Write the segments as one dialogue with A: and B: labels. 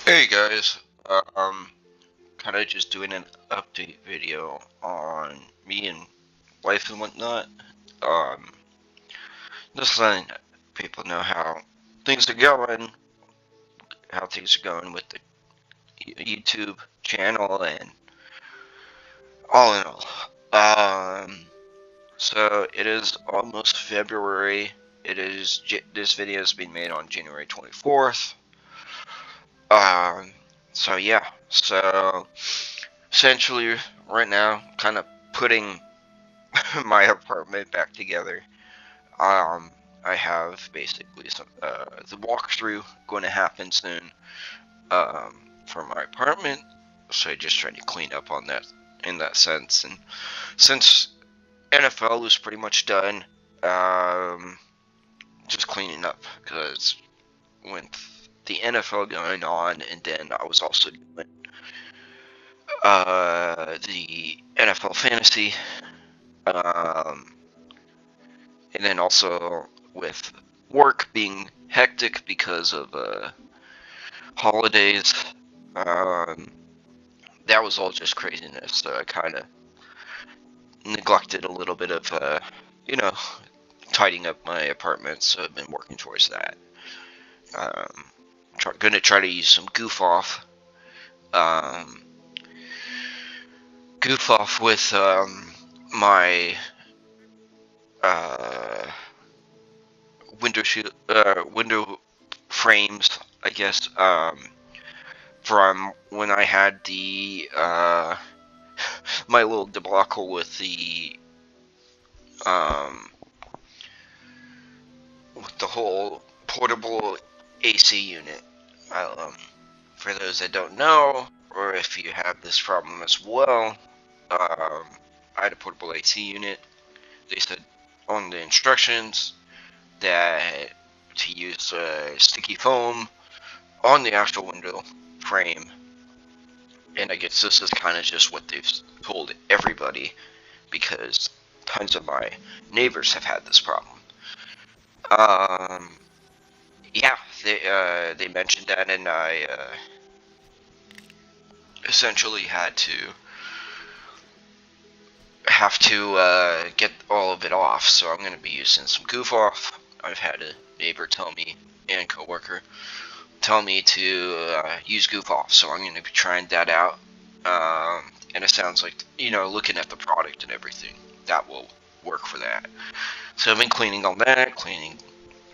A: Hey guys, kind of just doing an update video on me and wife and whatnot. Um, just letting people know things are going, how things are going with the YouTube channel, and all in all. So it is almost February. This video is being made on January 24th. Um, so yeah, so essentially right now, kind of putting my apartment back together. Um, I have basically the walkthrough going to happen soon for my apartment, so I just trying to clean up on that in that sense. And since NFL was pretty much done, um, just cleaning up because with the NFL going on, and then I was also doing the NFL fantasy. Um, and then also with work being hectic because of holidays, um, that was all just craziness. So I kind of neglected a little bit of, you know, tidying up my apartment. So I've been working towards that. Um, gonna try to use some um, goof off with my uh, window frames, I guess. From when I had my little debacle um with the whole portable AC unit. Um, for those that don't know, or if you have this problem as well, I had a portable AC unit. They said on the instructions that to use sticky foam on the actual window frame, and I guess this is kind of just what they've told everybody because tons of my neighbors have had this problem. Um, yeah, they mentioned that, and I essentially have to get all of it off. So I'm going to be using some goof off. I've had a neighbor tell me and coworker tell me to use goof off, so I'm going to be trying that out. And it sounds like looking at the product and everything, that will work for that. So I've been cleaning all that, cleaning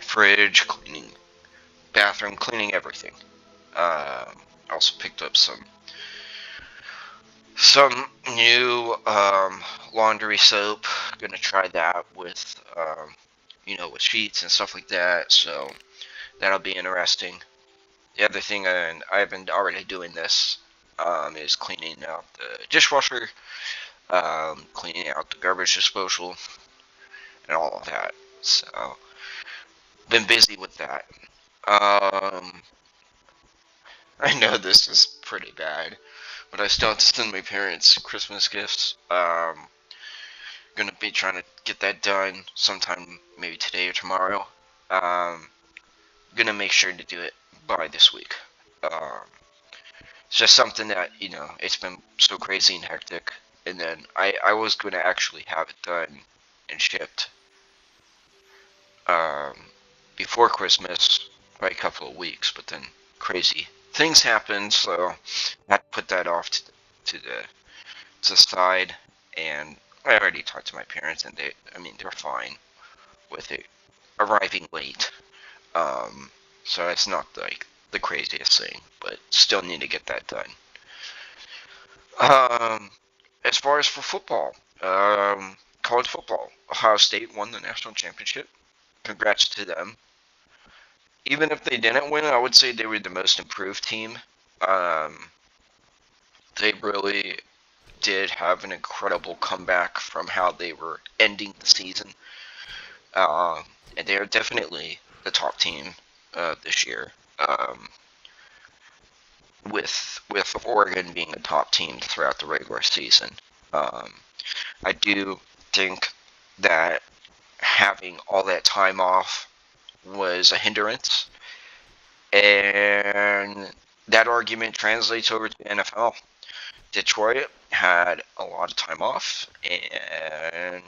A: fridge, cleaning bathroom, cleaning everything. I also picked up some new laundry soap. Gonna try that with with sheets and stuff like that. So that'll be interesting. The other thing, and I've been already doing this, is cleaning out the dishwasher, cleaning out the garbage disposal, and all of that. So been busy with that. Um, I know this is pretty bad, but I still have to send my parents Christmas gifts. Gonna be trying to get that done sometime, maybe today or tomorrow. Um, gonna make sure to do it by this week. Um, it's just something that it's been so crazy and hectic, and then I was gonna actually have it done and shipped um, before Christmas by a couple of weeks, but then crazy things happened, so I had to put that off to the side. And I already talked to my parents, and they're fine with it arriving late. Um, so it's not like the craziest thing, but still need to get that done. Um, as far as for football, college football, Ohio State won the national championship. Congrats to them. Even if they didn't win, I would say they were the most improved team. Um, they really did have an incredible comeback from how they were ending the season. Uh, and they are definitely the top team this year. With Oregon being a top team throughout the regular season. Um, I do think that having all that time off was a hindrance, and that argument translates over to NFL. Detroit had a lot of time off, and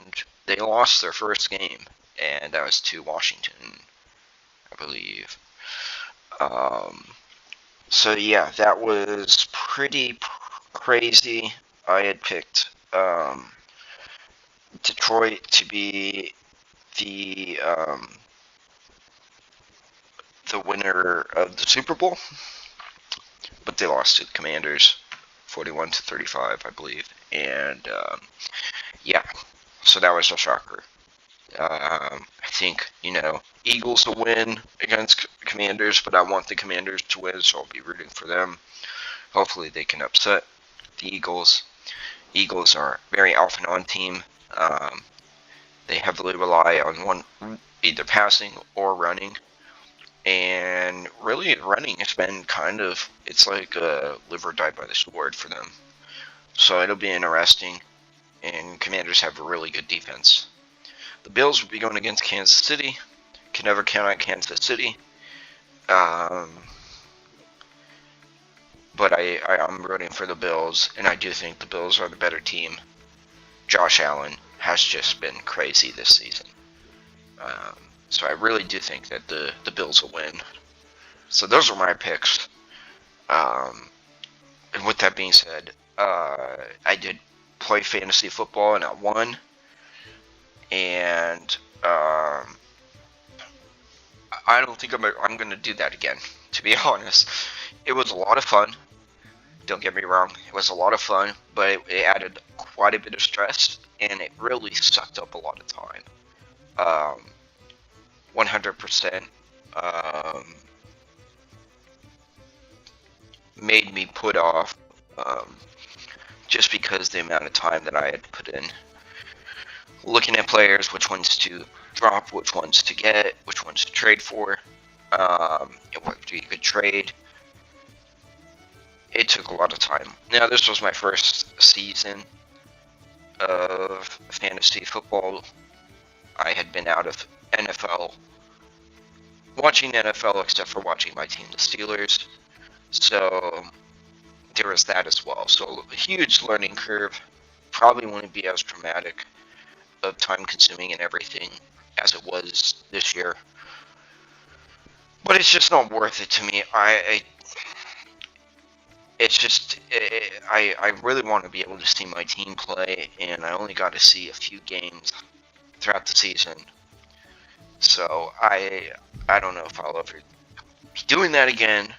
A: they lost their first game, and that was to Washington, I believe. Um, so yeah, that was pretty crazy. I had picked Detroit to be the the winner of the Super Bowl, but they lost to the Commanders, 41-35, I believe. And yeah, so that was a shocker. I think, Eagles will win against Commanders, but I want the Commanders to win, so I'll be rooting for them. Hopefully they can upset the Eagles. Eagles are a very off and on team. Um, they heavily rely on one, either passing or running. And really, running has been it's like a live or die by the sword for them. So it'll be interesting. And Commanders have a really good defense. The Bills will be going against Kansas City. Can never count on Kansas City. But I'm rooting for the Bills, and I do think the Bills are the better team. Josh Allen has just been crazy this season. So I really do think that the Bills will win. So those are my picks. And with that being said, I did play fantasy football and I won. And I don't think I'm going to do that again, to be honest. It was a lot of fun. Don't get me wrong. It was a lot of fun, but it added quite a bit of stress, and it really sucked up a lot of time. 100% made me put off just because the amount of time that I had put in looking at players, which ones to drop, which ones to get, which ones to trade for, what you could trade. It took a lot of time. Now, this was my first season of fantasy football. I had been out of NFL, watching NFL except for watching my team, the Steelers. So there was that as well. So a huge learning curve. Probably wouldn't be as dramatic of time consuming and everything as it was this year. But it's just not worth it to me. I really want to be able to see my team play, and I only got to see a few games throughout the season. So I don't know if I'll ever be doing that again.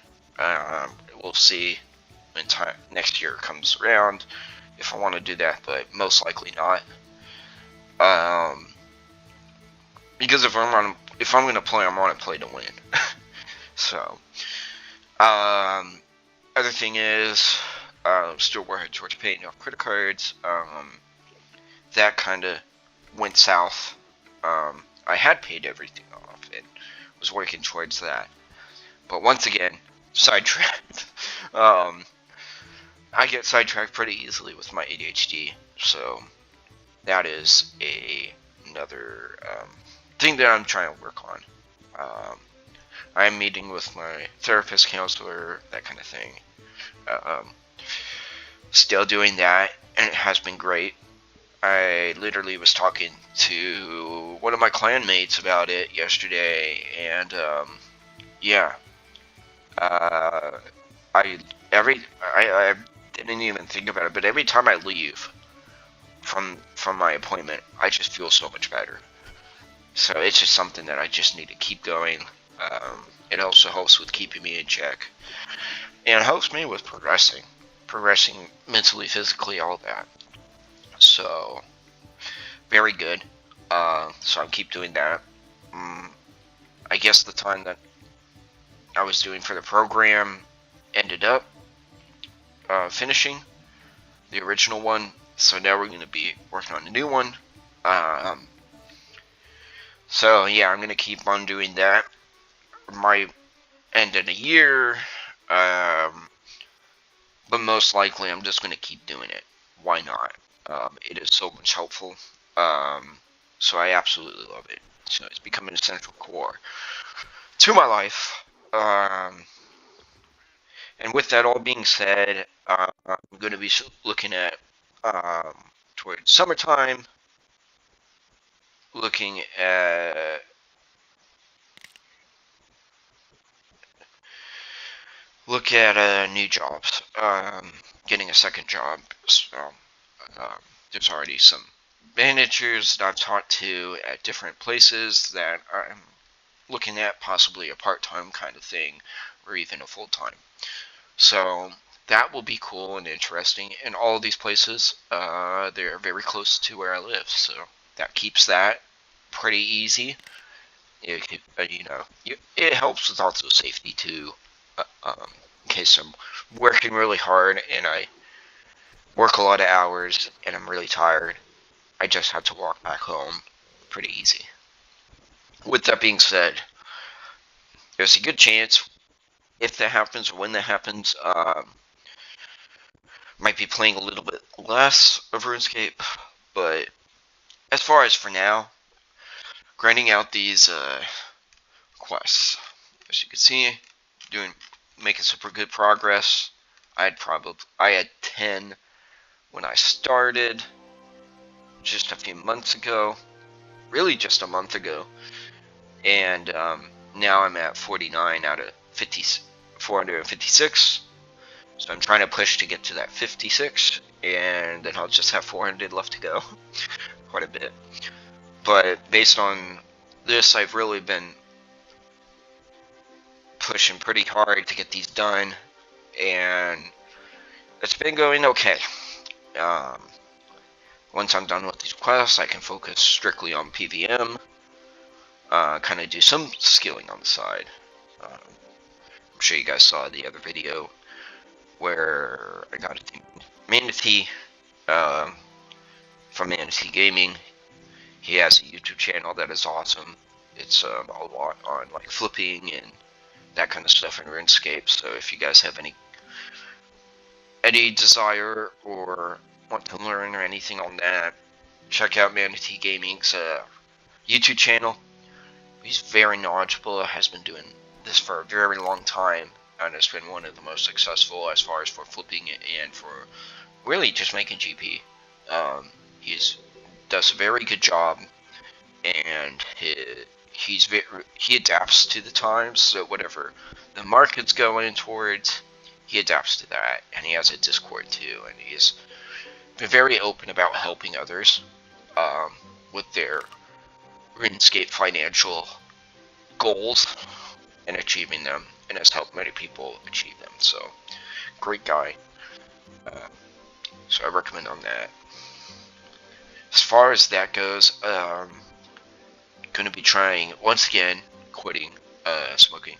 A: We'll see when next year comes around if I want to do that, but most likely not. Because if I'm going to play, I'm going to play to win. So, other thing is, still working towards paying off credit cards. That kind of went south. I had paid everything off and was working towards that. But once again, sidetracked. I get sidetracked pretty easily with my ADHD, so that is another thing that I'm trying to work on. I'm meeting with my therapist, counselor, that kind of thing. Still doing that, and it has been great. I literally was talking to one of my clanmates about it yesterday, and yeah, I didn't even think about it, but every time I leave from my appointment, I just feel so much better. So it's just something that I just need to keep going. It also helps with keeping me in check, and it helps me with progressing mentally, physically, all that. So very good. So I'll keep doing that. I guess the time that I was doing for the program ended up finishing the original one. So now we're going to be working on a new one. So yeah, I'm going to keep on doing that. Might end in a year. But most likely I'm just going to keep doing it. Why not? It is so much helpful. So I absolutely love it. So it's become an essential core to my life. And with that all being said, I'm going to be looking at towards summertime, looking at new jobs, getting a second job. So um, there's already some managers that I've talked to at different places that I'm looking at possibly a part-time kind of thing, or even a full-time. So that will be cool and interesting. And all of these places, they're very close to where I live, so that keeps that pretty easy. It helps with also safety too. In case I'm working really hard and I work a lot of hours and I'm really tired, I just have to walk back home. Pretty easy. With that being said, there's a good chance if that happens or when that happens, might be playing a little bit less of RuneScape, but as far as for now, grinding out these quests. As you can see, making super good progress. I had 10 when I started just a few months ago, really just a month ago, and now I'm at 49 out of 456. So I'm trying to push to get to that 56, and then I'll just have 400 left to go. Quite a bit. But based on this, I've really been pushing pretty hard to get these done, and it's been going okay. Um, Once I'm done with these quests, I can focus strictly on PVM, kind of do some skilling on the side. I'm sure you guys saw the other video where I got Manatee from Manatee Gaming. He has a YouTube channel that is awesome. It's a lot on like flipping and that kind of stuff in RuneScape. So if you guys have any desire or want to learn or anything on that, check out Manatee Gaming's YouTube channel. He's very knowledgeable, has been doing this for a very long time, and has been one of the most successful as far as for flipping it and for really just making GP. He does a very good job, and he adapts to the times. So whatever the market's going towards, he adapts to that, and he has a Discord too, and he's been very open about helping others with their RuneScape financial goals and achieving them, and has helped many people achieve them. So, great guy. So I recommend on that. As far as that goes, going to be trying once again quitting smoking.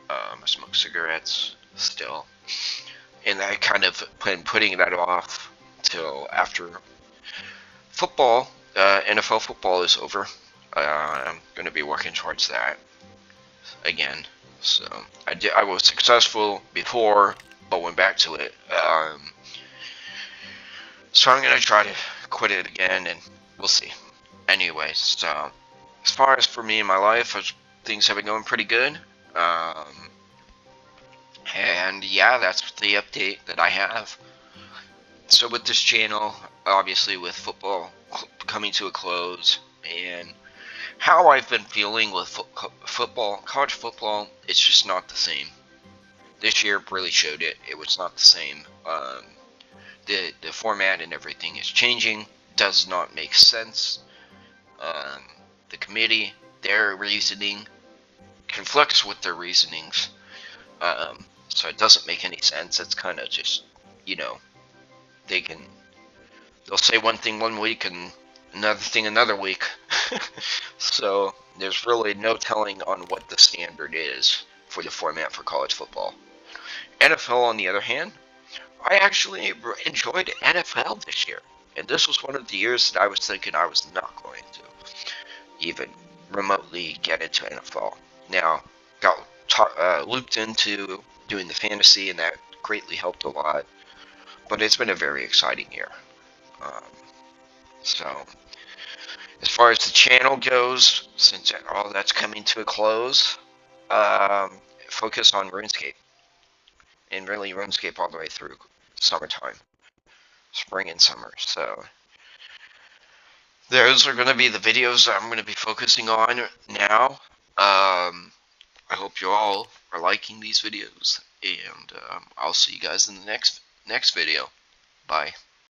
A: I smoke cigarettes still, and I kind of been putting that off till after football, NFL football is over. I'm going to be working towards that again. So I was successful before, but went back to it. So I'm going to try to quit it again, and we'll see. Anyway, so as far as for me in my life, things have been going pretty good. And yeah, that's the update that I have. So with this channel, obviously with football coming to a close, and how I've been feeling with football, college football, it's just not the same. This year really showed it. It was not the same. The format and everything is changing. Does not make sense. The committee, their reasoning conflicts with their reasonings. So it doesn't make any sense. It's kind of just, they'll say one thing one week and another thing another week. So there's really no telling on what the standard is for the format for college football. NFL, on the other hand, I actually enjoyed NFL this year. And this was one of the years that I was thinking I was not going to even remotely get into NFL. Now, got looped into doing the fantasy, and that greatly helped a lot. But it's been a very exciting year. So, as far as the channel goes, since all that's coming to a close, focus on RuneScape. and really RuneScape all the way through summertime, spring and summer. So those are going to be the videos I'm going to be focusing on now. I hope you all are liking these videos, and I'll see you guys in the next video. Bye.